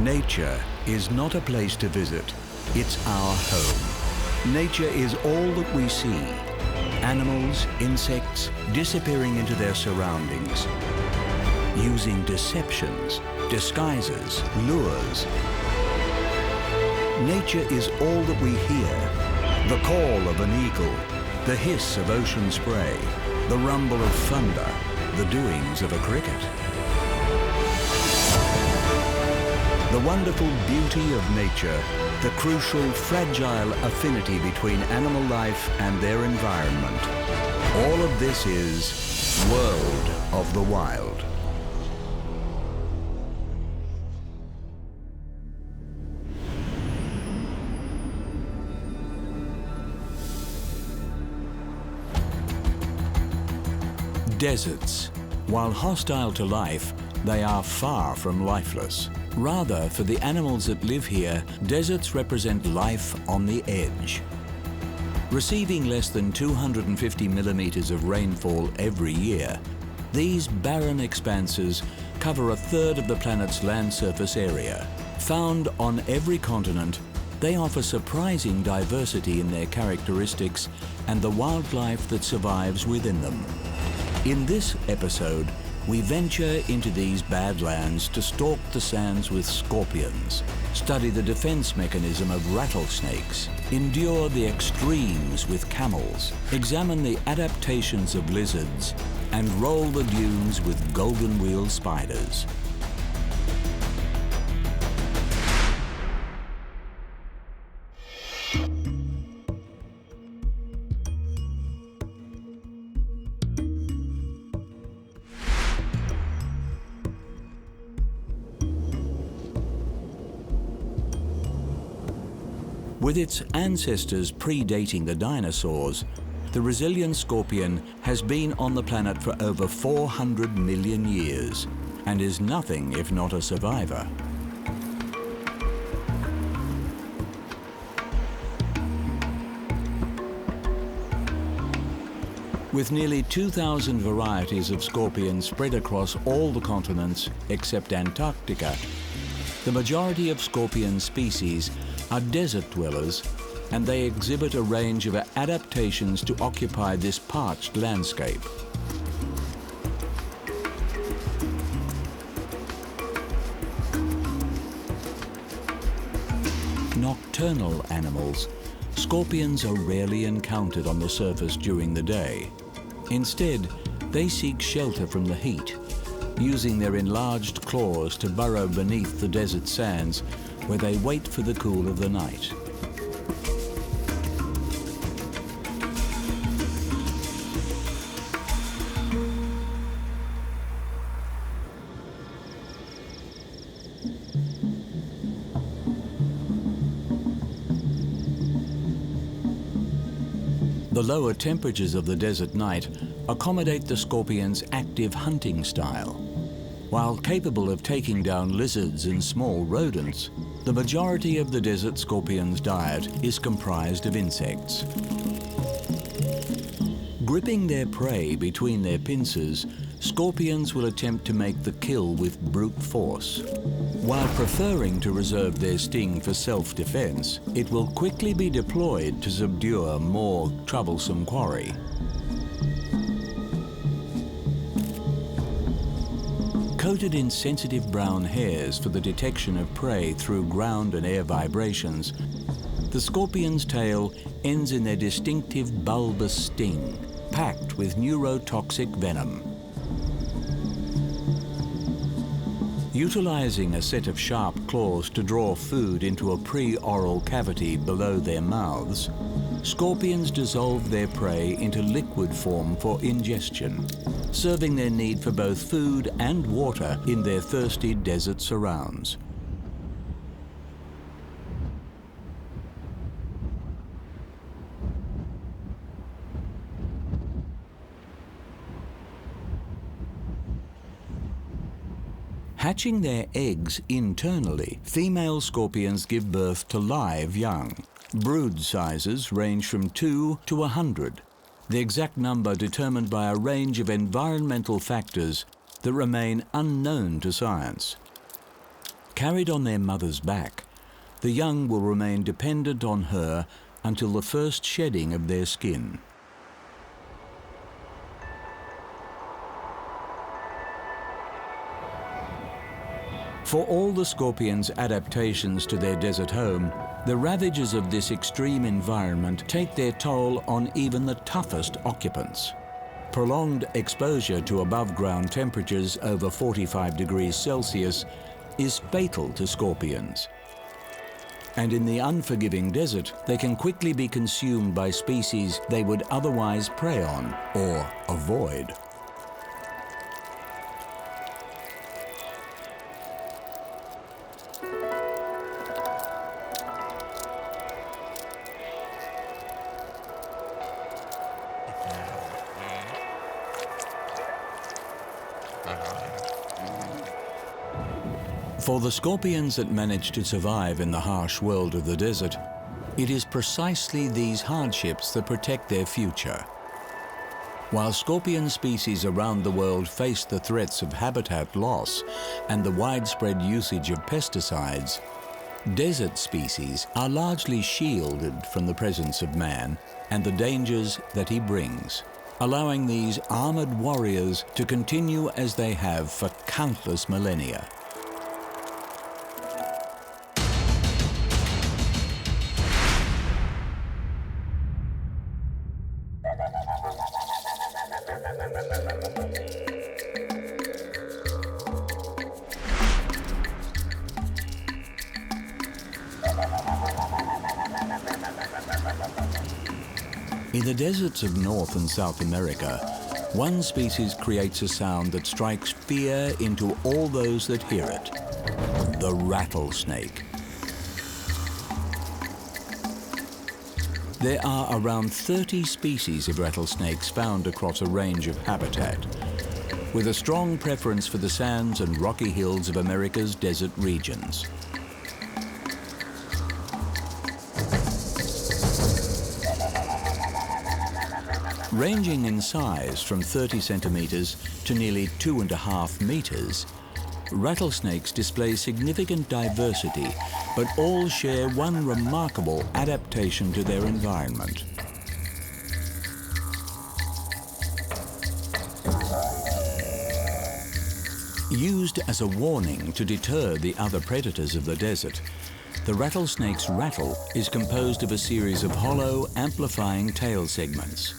Nature is not a place to visit, it's our home. Nature is all that we see. Animals, insects, disappearing into their surroundings, using deceptions, disguises, lures. Nature is all that we hear. The call of an eagle, the hiss of ocean spray, the rumble of thunder, the doings of a cricket. The wonderful beauty of nature, the crucial, fragile affinity between animal life and their environment. All of this is World of the Wild. Deserts. While hostile to life, they are far from lifeless. Rather, for the animals that live here, deserts represent life on the edge. Receiving less than 250 millimeters of rainfall every year, these barren expanses cover a third of the planet's land surface area. Found on every continent, they offer surprising diversity in their characteristics and the wildlife that survives within them. In this episode, we venture into these badlands to stalk the sands with scorpions, study the defense mechanism of rattlesnakes, endure the extremes with camels, examine the adaptations of lizards, and roll the dunes with golden-wheeled spiders. With its ancestors predating the dinosaurs, the resilient scorpion has been on the planet for over 400 million years and is nothing if not a survivor. With nearly 2,000 varieties of scorpions spread across all the continents except Antarctica, the majority of scorpion species are desert dwellers, and they exhibit a range of adaptations to occupy this parched landscape. Nocturnal animals, scorpions are rarely encountered on the surface during the day. Instead, they seek shelter from the heat, using their enlarged claws to burrow beneath the desert sands, where they wait for the cool of the night. The lower temperatures of the desert night accommodate the scorpion's active hunting style. While capable of taking down lizards and small rodents, the majority of the desert scorpion's diet is comprised of insects. Gripping their prey between their pincers, scorpions will attempt to make the kill with brute force. While preferring to reserve their sting for self-defense, it will quickly be deployed to subdue a more troublesome quarry. Coated in sensitive brown hairs for the detection of prey through ground and air vibrations, the scorpion's tail ends in their distinctive bulbous sting, packed with neurotoxic venom. Utilizing a set of sharp claws to draw food into a pre-oral cavity below their mouths, scorpions dissolve their prey into liquid form for ingestion, serving their need for both food and water in their thirsty desert surrounds. Hatching their eggs internally, female scorpions give birth to live young. Brood sizes range from 2 to 100, the exact number determined by a range of environmental factors that remain unknown to science. Carried on their mother's back, the young will remain dependent on her until the first shedding of their skin. For all the scorpion's adaptations to their desert home, the ravages of this extreme environment take their toll on even the toughest occupants. Prolonged exposure to above-ground temperatures over 45 degrees Celsius is fatal to scorpions. And in the unforgiving desert, they can quickly be consumed by species they would otherwise prey on or avoid. For the scorpions that manage to survive in the harsh world of the desert, it is precisely these hardships that protect their future. While scorpion species around the world face the threats of habitat loss and the widespread usage of pesticides, desert species are largely shielded from the presence of man and the dangers that he brings, allowing these armored warriors to continue as they have for countless millennia. In the deserts of North and South America, one species creates a sound that strikes fear into all those that hear it: the rattlesnake. There are around 30 species of rattlesnakes found across a range of habitat, with a strong preference for the sands and rocky hills of America's desert regions. Ranging in size from 30 centimeters to nearly 2.5 meters, rattlesnakes display significant diversity, but all share one remarkable adaptation to their environment. Used as a warning to deter the other predators of the desert, the rattlesnake's rattle is composed of a series of hollow, amplifying tail segments.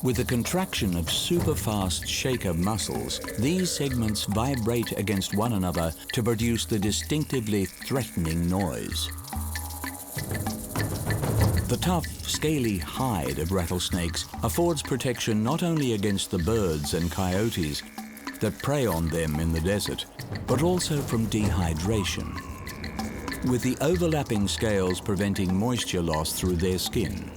With the contraction of super-fast shaker muscles, these segments vibrate against one another to produce the distinctively threatening noise. The tough, scaly hide of rattlesnakes affords protection not only against the birds and coyotes that prey on them in the desert, but also from dehydration, with the overlapping scales preventing moisture loss through their skin.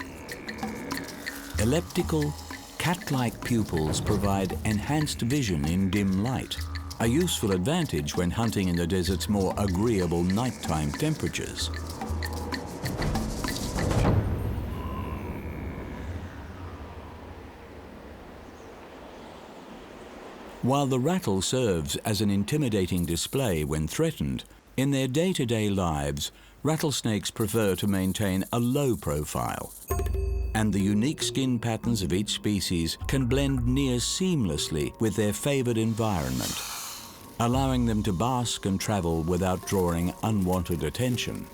Elliptical, cat-like pupils provide enhanced vision in dim light, a useful advantage when hunting in the desert's more agreeable nighttime temperatures. While the rattle serves as an intimidating display when threatened, in their day-to-day lives, rattlesnakes prefer to maintain a low profile, and the unique skin patterns of each species can blend near seamlessly with their favored environment, allowing them to bask and travel without drawing unwanted attention.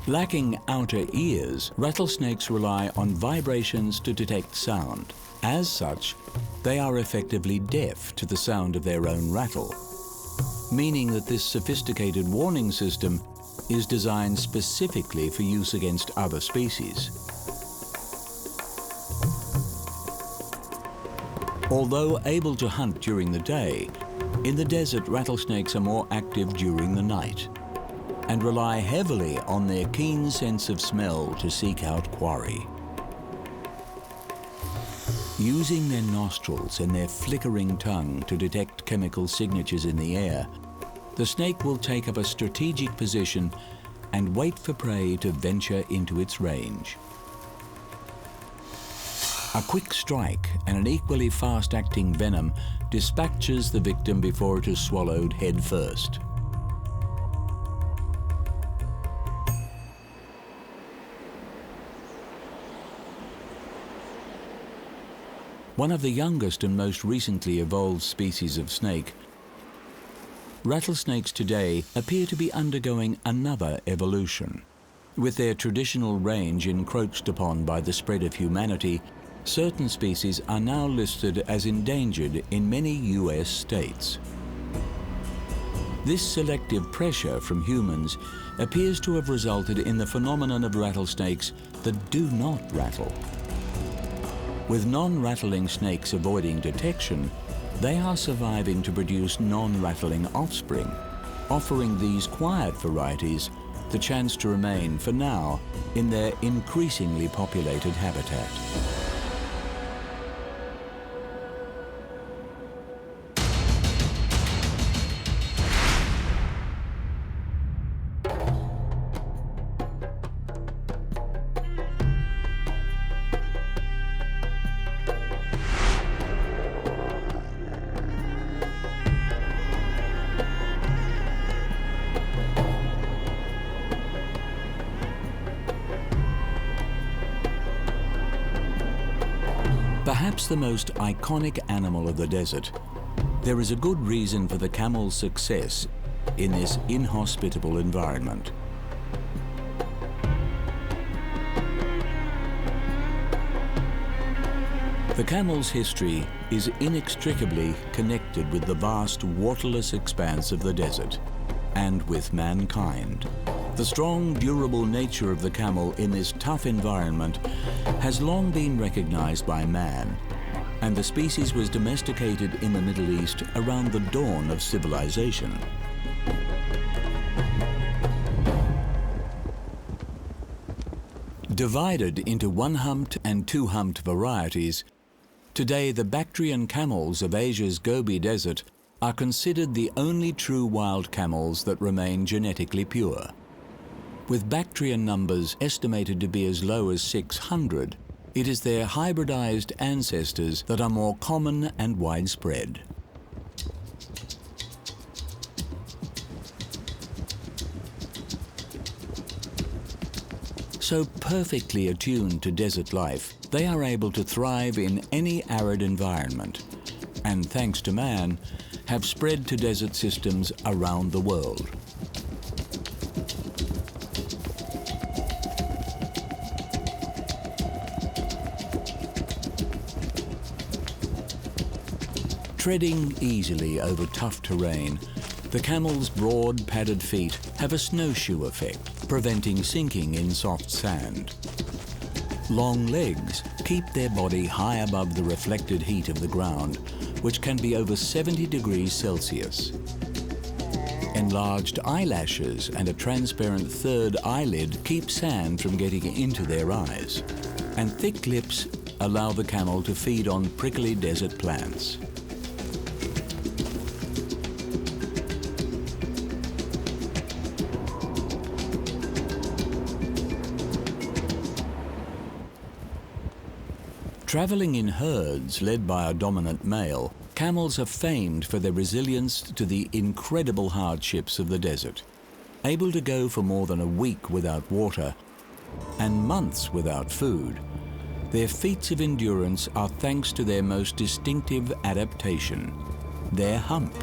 Lacking outer ears, rattlesnakes rely on vibrations to detect sound. As such, they are effectively deaf to the sound of their own rattle, meaning that this sophisticated warning system is designed specifically for use against other species. Although able to hunt during the day, in the desert rattlesnakes are more active during the night and rely heavily on their keen sense of smell to seek out quarry. Using their nostrils and their flickering tongue to detect chemical signatures in the air, the snake will take up a strategic position and wait for prey to venture into its range. A quick strike and an equally fast-acting venom dispatches the victim before it is swallowed head first. One of the youngest and most recently evolved species of snake, rattlesnakes today appear to be undergoing another evolution. With their traditional range encroached upon by the spread of humanity, certain species are now listed as endangered in many US states. This selective pressure from humans appears to have resulted in the phenomenon of rattlesnakes that do not rattle. With non-rattling snakes avoiding detection, they are surviving to produce non-rattling offspring, offering these quiet varieties the chance to remain, for now, in their increasingly populated habitat. Perhaps the most iconic animal of the desert, there is a good reason for the camel's success in this inhospitable environment. The camel's history is inextricably connected with the vast waterless expanse of the desert and with mankind. The strong, durable nature of the camel in this tough environment has long been recognized by man, and the species was domesticated in the Middle East around the dawn of civilization. Divided into one-humped and two-humped varieties, today the Bactrian camels of Asia's Gobi Desert are considered the only true wild camels that remain genetically pure. With Bactrian numbers estimated to be as low as 600, it is their hybridized ancestors that are more common and widespread. So perfectly attuned to desert life, they are able to thrive in any arid environment, and thanks to man, have spread to desert systems around the world. Treading easily over tough terrain, the camel's broad, padded feet have a snowshoe effect, preventing sinking in soft sand. Long legs keep their body high above the reflected heat of the ground, which can be over 70 degrees Celsius. Enlarged eyelashes and a transparent third eyelid keep sand from getting into their eyes, and thick lips allow the camel to feed on prickly desert plants. Traveling in herds led by a dominant male, camels are famed for their resilience to the incredible hardships of the desert. Able to go for more than a week without water and months without food, their feats of endurance are thanks to their most distinctive adaptation, their hump.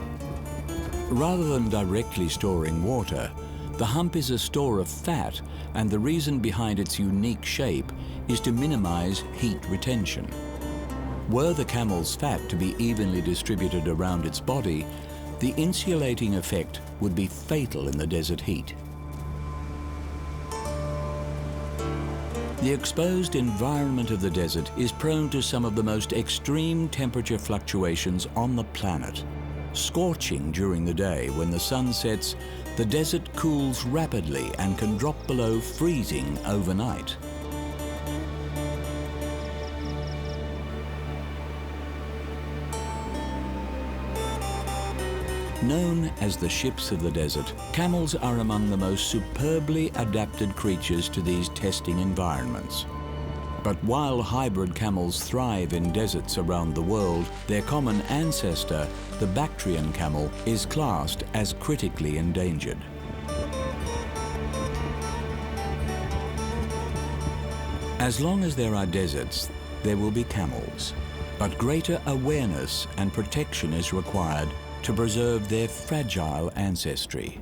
Rather than directly storing water, the hump is a store of fat, and the reason behind its unique shape is to minimize heat retention. Were the camel's fat to be evenly distributed around its body, the insulating effect would be fatal in the desert heat. The exposed environment of the desert is prone to some of the most extreme temperature fluctuations on the planet. Scorching during the day when the sun sets, the desert cools rapidly and can drop below freezing overnight. Known as the ships of the desert, camels are among the most superbly adapted creatures to these testing environments. But while hybrid camels thrive in deserts around the world, their common ancestor, the Bactrian camel, is classed as critically endangered. As long as there are deserts, there will be camels. But greater awareness and protection is required to preserve their fragile ancestry.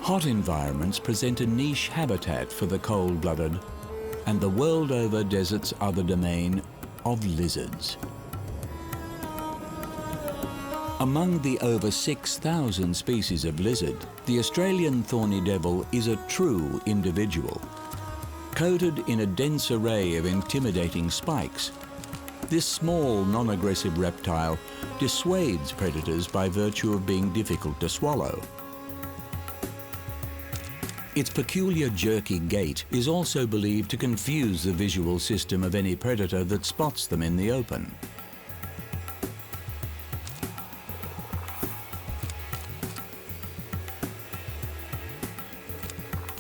Hot environments present a niche habitat for the cold-blooded, and the world over deserts are the domain of lizards. Among the over 6,000 species of lizard, the Australian thorny devil is a true individual. Coated in a dense array of intimidating spikes, this small, non-aggressive reptile dissuades predators by virtue of being difficult to swallow. Its peculiar jerky gait is also believed to confuse the visual system of any predator that spots them in the open.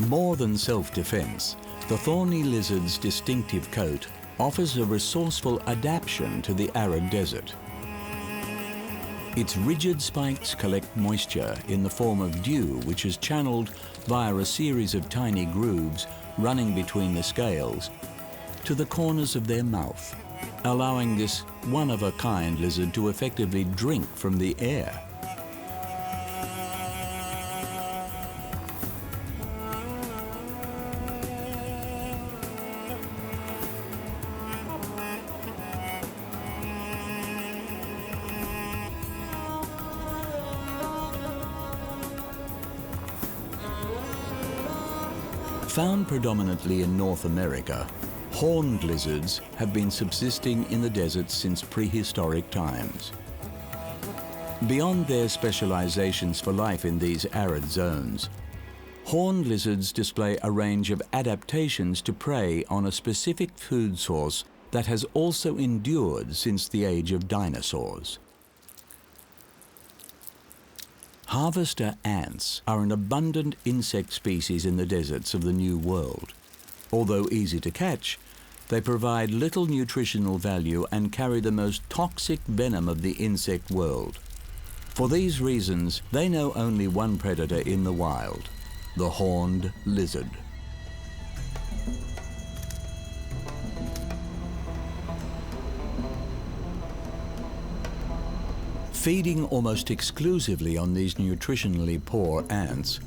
More than self-defense, the thorny lizard's distinctive coat offers a resourceful adaptation to the arid desert. Its rigid spikes collect moisture in the form of dew, which is channeled via a series of tiny grooves running between the scales to the corners of their mouth, allowing this one-of-a-kind lizard to effectively drink from the air. Found predominantly in North America, horned lizards have been subsisting in the deserts since prehistoric times. Beyond their specializations for life in these arid zones, horned lizards display a range of adaptations to prey on a specific food source that has also endured since the age of dinosaurs. Harvester ants are an abundant insect species in the deserts of the New World. Although easy to catch, they provide little nutritional value and carry the most toxic venom of the insect world. For these reasons, they know only one predator in the wild, the horned lizard. Feeding almost exclusively on these nutritionally poor ants,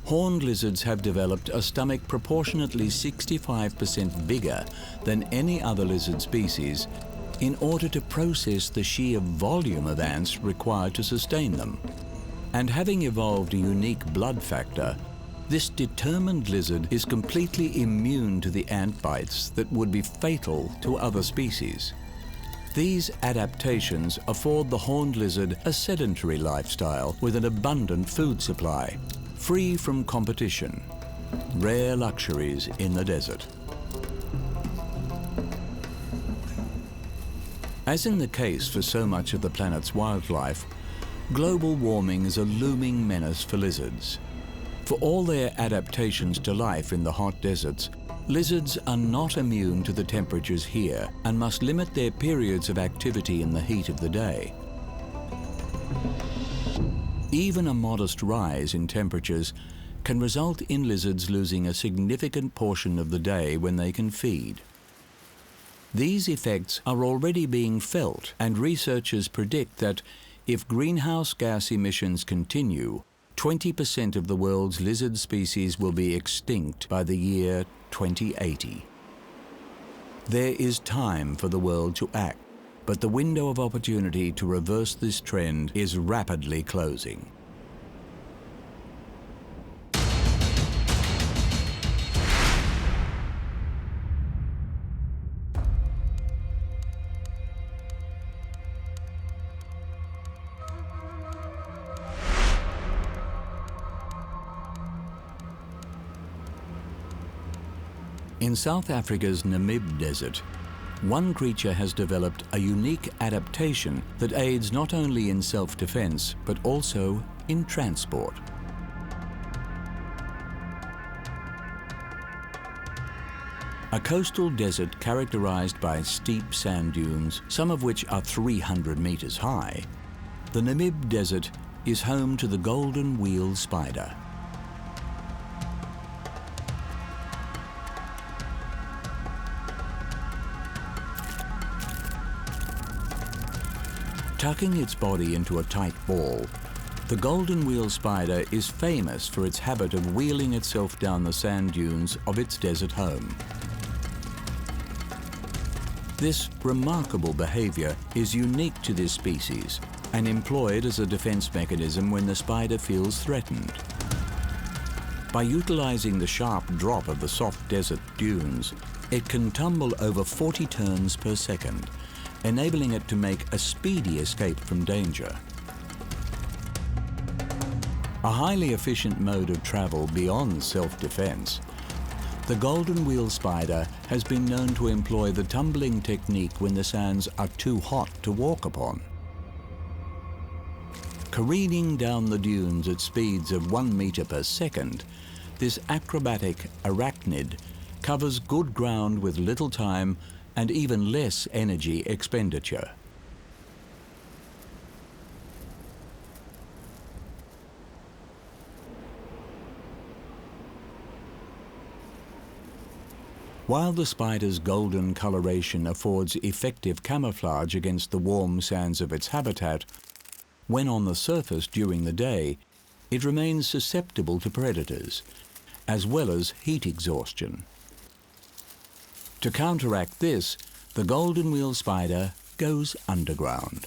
horned lizards have developed a stomach proportionately 65% bigger than any other lizard species in order to process the sheer volume of ants required to sustain them. And having evolved a unique blood factor, this determined lizard is completely immune to the ant bites that would be fatal to other species. These adaptations afford the horned lizard a sedentary lifestyle with an abundant food supply, free from competition. Rare luxuries in the desert. As in the case for so much of the planet's wildlife, global warming is a looming menace for lizards. For all their adaptations to life in the hot deserts, lizards are not immune to the temperatures here and must limit their periods of activity in the heat of the day. Even a modest rise in temperatures can result in lizards losing a significant portion of the day when they can feed. These effects are already being felt, and researchers predict that if greenhouse gas emissions continue, 20% of the world's lizard species will be extinct by the year 2080. There is time for the world to act, but the window of opportunity to reverse this trend is rapidly closing. In South Africa's Namib Desert, one creature has developed a unique adaptation that aids not only in self-defense, but also in transport. A coastal desert characterized by steep sand dunes, some of which are 300 meters high, the Namib Desert is home to the golden wheel spider. Tucking its body into a tight ball, the golden wheel spider is famous for its habit of wheeling itself down the sand dunes of its desert home. This remarkable behavior is unique to this species and employed as a defense mechanism when the spider feels threatened. By utilizing the sharp drop of the soft desert dunes, it can tumble over 40 turns per second, enabling it to make a speedy escape from danger. A highly efficient mode of travel beyond self-defense, the golden wheel spider has been known to employ the tumbling technique when the sands are too hot to walk upon. Careening down the dunes at speeds of 1 meter per second, this acrobatic arachnid covers good ground with little time and even less energy expenditure. While the spider's golden coloration affords effective camouflage against the warm sands of its habitat, when on the surface during the day, it remains susceptible to predators, as well as heat exhaustion. To counteract this, the golden wheel spider goes underground.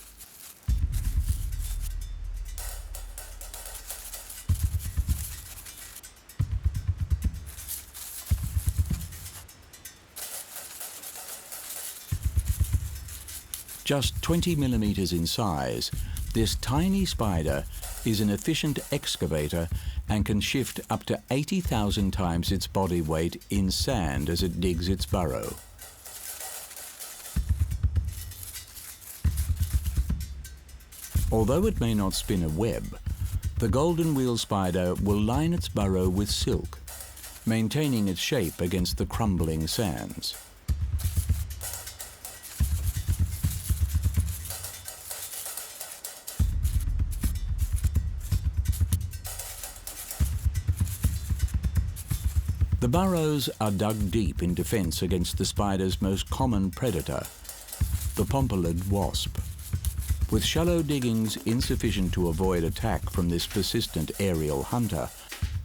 Just 20 millimeters in size, this tiny spider is an efficient excavator and can shift up to 80,000 times its body weight in sand as it digs its burrow. Although it may not spin a web, the golden wheel spider will line its burrow with silk, maintaining its shape against the crumbling sands. The burrows are dug deep in defense against the spider's most common predator, the pompilid wasp. With shallow diggings insufficient to avoid attack from this persistent aerial hunter,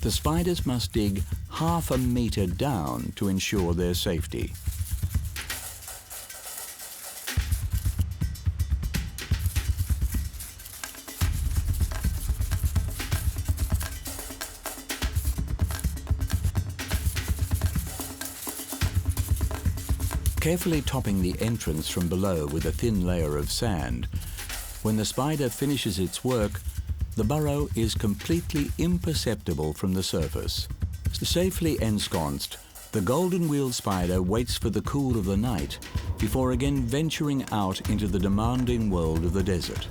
the spiders must dig half a meter down to ensure their safety. Carefully topping the entrance from below with a thin layer of sand, when the spider finishes its work, the burrow is completely imperceptible from the surface. Safely ensconced, the golden wheel spider waits for the cool of the night before again venturing out into the demanding world of the desert.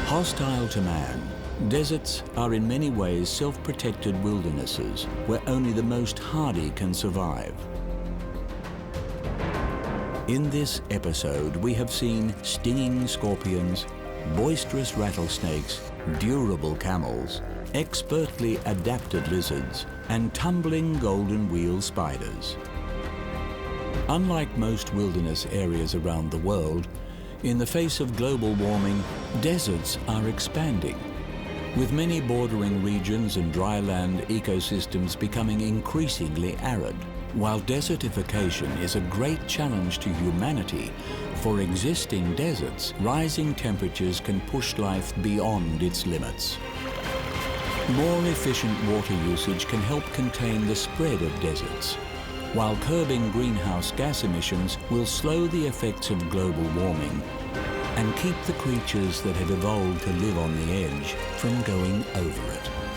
Hostile to man, deserts are in many ways self-protected wildernesses where only the most hardy can survive. In this episode, we have seen stinging scorpions, boisterous rattlesnakes, durable camels, expertly adapted lizards, and tumbling golden wheel spiders. Unlike most wilderness areas around the world, in the face of global warming, deserts are expanding, with many bordering regions and dryland ecosystems becoming increasingly arid. While desertification is a great challenge to humanity, for existing deserts, rising temperatures can push life beyond its limits. More efficient water usage can help contain the spread of deserts, while curbing greenhouse gas emissions will slow the effects of global warming and keep the creatures that have evolved to live on the edge from going over it.